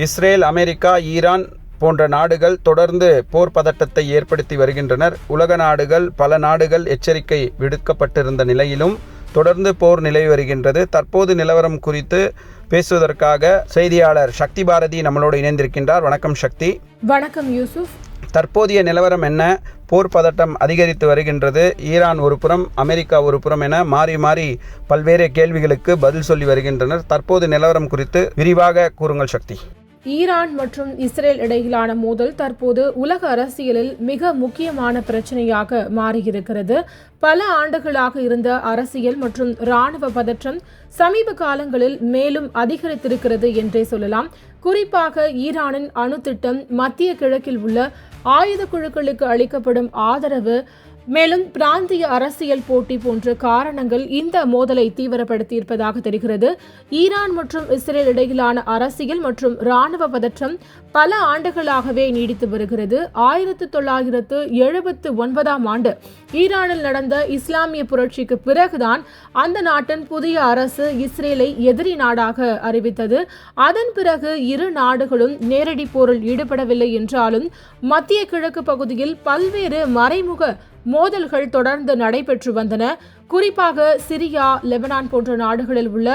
Israel, America, Iran போன்ற நாடுகள் தொடர்ந்து போர் பதட்டத்தை ஏற்படுத்தி வருகின்றனர். உலக நாடுகள், பல நாடுகள் எச்சரிக்கை விடுக்கப்பட்டிருந்த நிலையிலும் தொடர்ந்து போர் நிலவி வருகின்றது. தற்போது நிலவரம் குறித்து பேசுவதற்காக செய்தியாளர் சக்தி பாரதி நம்மளோடு இணைந்திருக்கின்றார். வணக்கம் சக்தி. வணக்கம் யூசுப். தற்போதைய நிலவரம் என்ன? போர் பதட்டம் அதிகரித்து வருகின்றது. ஈரான் ஒரு புறம், அமெரிக்கா ஒரு புறம் என மாறி மாறி பல்வேறு கேள்விகளுக்கு பதில் சொல்லி வருகின்றனர். தற்போது நிலவரம் குறித்து விரிவாக கூறுங்கள் சக்தி. ஈரான் மற்றும் இஸ்ரேல் இடையிலான மோதல் தற்போது உலக அரசியலில் மிக முக்கியமான பிரச்சனையாக மாறியிருக்கிறது. பல ஆண்டுகளாக இருந்த அரசியல் மற்றும் இராணுவ பதற்றம் சமீப காலங்களில் மேலும் அதிகரித்திருக்கிறது என்றே சொல்லலாம். குறிப்பாக ஈரானின் அணு திட்டம், மத்திய கிழக்கில் உள்ள ஆயுத குழுக்களுக்கு அளிக்கப்படும் ஆதரவு, மேலும் பிராந்திய அரசியல் போட்டி போன்ற காரணங்கள் இந்த மோதலை தீவிரப்படுத்தியிருப்பதாக தெரிகிறது. ஈரான் மற்றும் இஸ்ரேல் இடையிலான அரசியல் மற்றும் இராணுவ பதற்றம் பல ஆண்டுகளாகவே நீடித்து வருகிறது. 1979 ஆண்டு ஈரானில் நடந்த இஸ்லாமிய புரட்சிக்கு பிறகுதான் அந்த நாட்டின் புதிய அரசு இஸ்ரேலை எதிரி நாடாக அறிவித்தது. அதன் பிறகு இரு நாடுகளும் நேரடி போரில் ஈடுபடவில்லை என்றாலும் மத்திய கிழக்கு பகுதியில் பல்வேறு மறைமுக மோதல்கள் தொடர்ந்து நடைபெற்று வந்தன. குறிப்பாக சிரியா, லெபனான் போன்ற நாடுகளில் உள்ள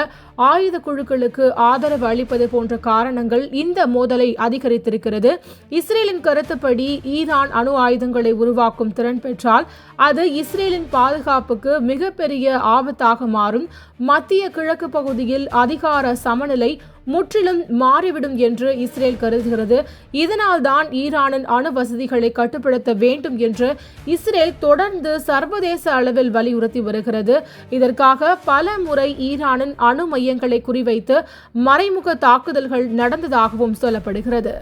ஆயுத குழுக்களுக்கு ஆதரவு அளிப்பது போன்ற காரணங்கள் இந்த மோதலை அதிகரித்திருக்கிறது. இஸ்ரேலின் கருத்துப்படி ஈரான் அணு ஆயுதங்களை உருவாக்கும் திறன் பெற்றால் அது இஸ்ரேலின் பாதுகாப்புக்கு மிகப்பெரிய ஆபத்தாக மாறும். மத்திய கிழக்கு பகுதியில் அதிகார சமநிலை முற்றிலும் மாறிவிடும் என்று இஸ்ரேல் கருதுகிறது. இதனால்தான் ஈரானின் அணு வசதிகளை கட்டுப்படுத்த வேண்டும் என்று இஸ்ரேல் தொடர்ந்து சர்வதேச அளவில் வலியுறுத்தி வருகிறது. இதற்காக பல முறை ஈரானின் அணு மையங்களை குறிவைத்து மறைமுக தாக்குதல்கள் நடந்ததாகவும் சொல்லப்படுகிறது.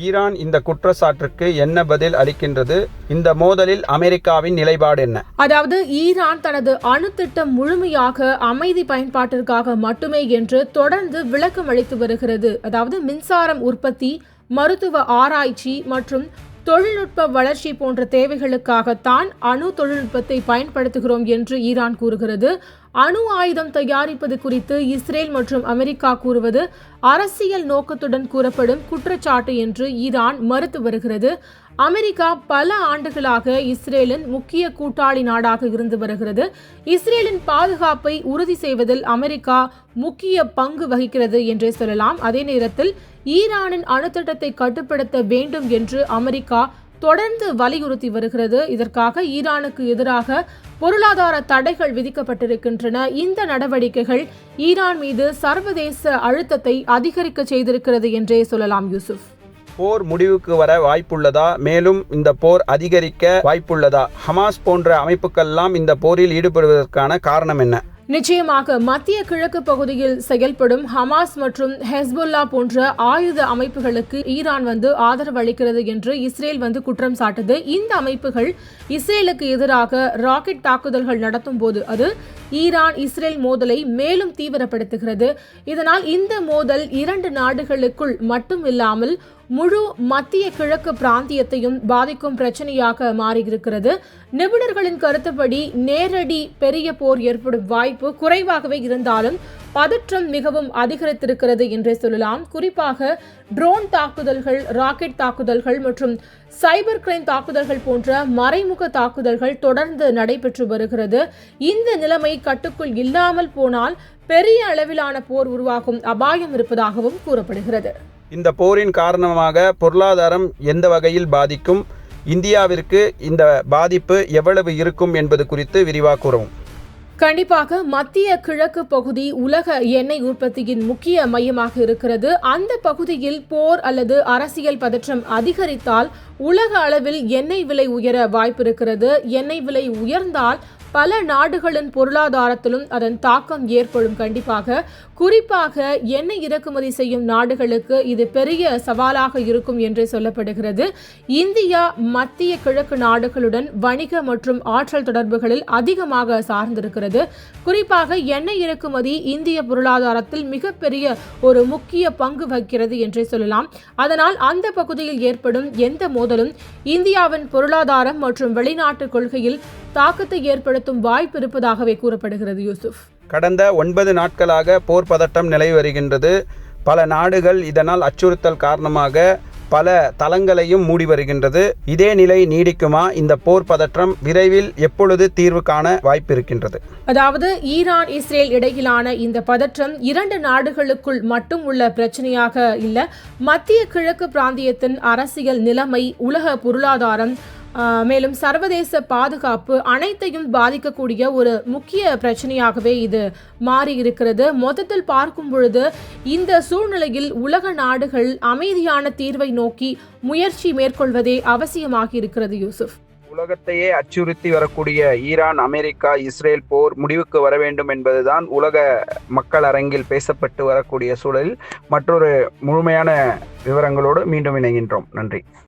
ஈரான் இந்த குற்றச்சாட்டுக்கு என்ன பதில் அளிக்கின்றது? இந்த மோதலில் அமெரிக்காவின் நிலைப்பாடு என்ன? அதாவது ஈரான் தனது அணு திட்டம் முழுமையாக அமைதி பயன்பாட்டிற்காக மட்டுமே என்று தொடர்ந்து விளக்கம் அளித்து வருகிறது. அதாவது மின்சாரம் உற்பத்தி, மருத்துவ ஆராய்ச்சி மற்றும் தொழில்நுட்ப வளர்ச்சி போன்ற தேவைகளுக்காகத்தான் அணு தொழில்நுட்பத்தை பயன்படுத்துகிறோம் என்று ஈரான் கூறுகிறது. அணு ஆயுதம் தயாரிப்பது குறித்து இஸ்ரேல் மற்றும் அமெரிக்கா கூறுவது அரசியல் நோக்கத்துடன் கூறப்படும் குற்றச்சாட்டு என்று ஈரான் மறுத்து வருகிறது. அமெரிக்கா பல ஆண்டுகளாக இஸ்ரேலின் முக்கிய கூட்டாளி நாடாக இருந்து வருகிறது. இஸ்ரேலின் பாதுகாப்பை உறுதி செய்வதில் அமெரிக்கா முக்கிய பங்கு வகிக்கிறது என்றே சொல்லலாம். அதே நேரத்தில் ஈரானின் அணுத்திட்டத்தை கட்டுப்படுத்த வேண்டும் என்று அமெரிக்கா தொடர்ந்து வலியுறுத்தி வருகிறது. இதற்காக ஈரானுக்கு எதிராக பொருளாதார தடைகள் விதிக்கப்பட்டிருக்கின்றன. இந்த நடவடிக்கைகள் ஈரான் மீது சர்வதேச அழுத்தத்தை அதிகரிக்க செய்திருக்கிறது என்றே சொல்லலாம். யூசுப், போர் முடிவுக்கு வர வாய்ப்புள்ளதா? மேலும் இந்த போர் அதிகரிக்க வாய்ப்புள்ளதா? ஹமாஸ் போன்ற அமைப்புகள்லாம் இந்த போரில் ஈடுபடுவதற்கான காரணம் என்ன? நிச்சயமாக மத்திய கிழக்கு பகுதியில் செயல்படும் ஹமாஸ் மற்றும் ஹெஸ்புல்லா போன்ற ஆயுத அமைப்புகளுக்கு ஈரான் ஆதரவு அளிக்கிறது என்று இஸ்ரேல் குற்றம் சாட்டுது. இந்த அமைப்புகள் இஸ்ரேலுக்கு எதிராக ராக்கெட் தாக்குதல்கள் நடத்தும் போது அது ஈரான் இஸ்ரேல் மோதலை மேலும் தீவிரப்படுத்துகிறது. இதனால் இந்த மோதல் இரண்டு நாடுகளுக்குள் மட்டும் இல்லாமல் முழு மத்திய கிழக்கு பிராந்தியத்தையும் பாதிக்கும் பிரச்சனையாக மாறியிருக்கிறது. நிபுணர்களின் கருத்துப்படி நேரடி பெரிய போர் ஏற்படும் வாய்ப்பு குறைவாகவே இருந்தாலும் பதற்றம் மிகவும் அதிகரித்திருக்கிறது என்றே சொல்லலாம். குறிப்பாக ட்ரோன் தாக்குதல்கள், ராக்கெட் தாக்குதல்கள் மற்றும் சைபர் கிரைம் தாக்குதல்கள் போன்ற மறைமுக தாக்குதல்கள் தொடர்ந்து நடைபெற்று வருகிறது. இந்த நிலைமை கட்டுக்குள் இல்லாமல் போனால் பெரிய அளவிலான போர் உருவாகும் அபாயம் இருப்பதாகவும் கூறப்படுகிறது. இந்த போரின் காரணமாக பொருளாதாரம் எந்த வகையில் பாதிக்கும்? இந்தியாவிற்கு இந்த பாதிப்பு எவ்வளவு இருக்கும் என்பது குறித்து விரிவாக கூறவும். கண்டிப்பாக மத்திய கிழக்கு பகுதி உலக எண்ணெய் உற்பத்தியின் முக்கிய மையமாக இருக்கிறது. அந்த பகுதியில் போர் அல்லது அரசியல் பதற்றம் அதிகரித்தால் உலக அளவில் எண்ணெய் விலை உயர வாய்ப்பு இருக்கிறது. எண்ணெய் விலை உயர்ந்தால் பல நாடுகளின் பொருளாதாரத்திலும் அதன் தாக்கம் ஏற்படும். கண்டிப்பாக குறிப்பாக எண்ணெய் இறக்குமதி செய்யும் நாடுகளுக்கு இது பெரிய சவாலாக இருக்கும் என்று சொல்லப்படுகிறது. இந்தியா மத்திய கிழக்கு நாடுகளுடன் வணிக மற்றும் ஆற்றல் தொடர்புகளில் அதிகமாக சார்ந்திருக்கிறது. குறிப்பாக எண்ணெய் இறக்குமதி இந்திய பொருளாதாரத்தில் மிகப்பெரிய ஒரு முக்கிய பங்கு வகிக்கிறது என்றே சொல்லலாம். அதனால் அந்த பகுதியில் ஏற்படும் எந்த மோதலும் இந்தியாவின் பொருளாதாரம் மற்றும் வெளிநாட்டு கொள்கையில் தாக்கத்தை ஏற்படுத்தும் வாய்ப்பு இருப்பதாகவே கூறப்படுகிறது. யூசுப், கடந்த 9 நாட்களாக போர் பதட்டம் நிலவி வருகின்றது. பல நாடுகள் இதனால் அச்சுறுத்தல் காரணமாக பல தளங்களையும் மூடி வருகின்றது. இதே நிலை நீடிக்குமா? இந்த போர் பதற்றம் விரைவில் எப்பொழுது தீர்வு காண வாய்ப்பு இருக்கின்றது? அதாவது ஈரான் இஸ்ரேல் இடையிலான இந்த பதற்றம் 2 நாடுகளுக்குள் மட்டும் உள்ள பிரச்சனையாக இல்ல, மத்திய கிழக்கு பிராந்தியத்தின் அரசியல் நிலைமை, உலக பொருளாதாரம், மேலும் சர்வதேச பாதுகாப்பு அனைத்தையும் பாதிக்கக்கூடிய ஒரு முக்கிய பிரச்சனையாகவே இது மாறி இருக்கிறது. மொத்தத்தில் பார்க்கும் பொழுது இந்த சூழ்நிலையில் உலக நாடுகள் அமைதியான தீர்வை நோக்கி முயற்சி மேற்கொள்வதே அவசியமாகி இருக்கிறது. யூசுப், உலகத்தையே அச்சுறுத்தி வரக்கூடிய ஈரான், அமெரிக்கா, இஸ்ரேல் போர் முடிவுக்கு வர வேண்டும் என்பதுதான் உலக மக்கள் அரங்கில் பேசப்பட்டு வரக்கூடிய சூழலில் மற்றொரு முழுமையான விவரங்களோடு மீண்டும் இணைகின்றோம். நன்றி.